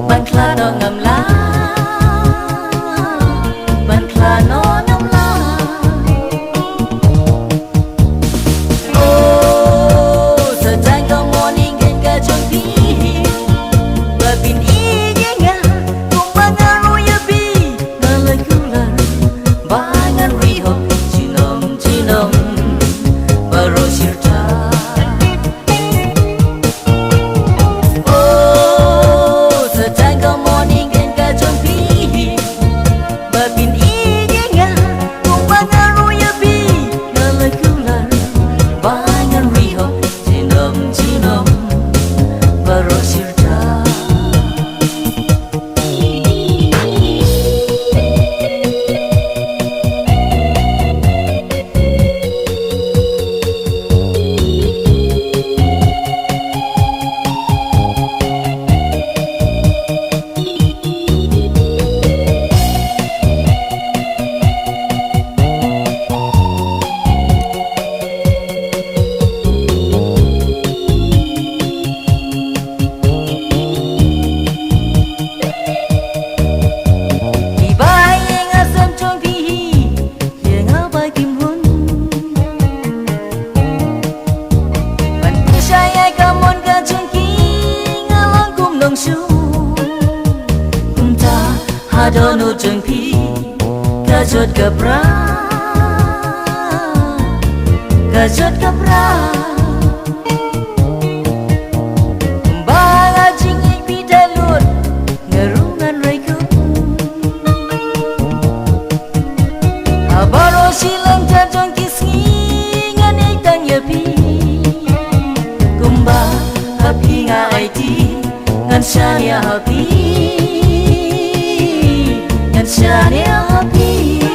ban kla no ngam la ban kla no ngam la oh sa dang ko morning gen ka chong pi ba bin I yenga kung bangan ro ya bi na la kula bangan ri ho chinom ba ro shirta Dono jeng pi kajot kapra banga jing ik pi dalut ngerungan raiku abaro silang jajong kisngi ngan ik tang ya pi kumba happy nga IT ngan shania happy Shania happy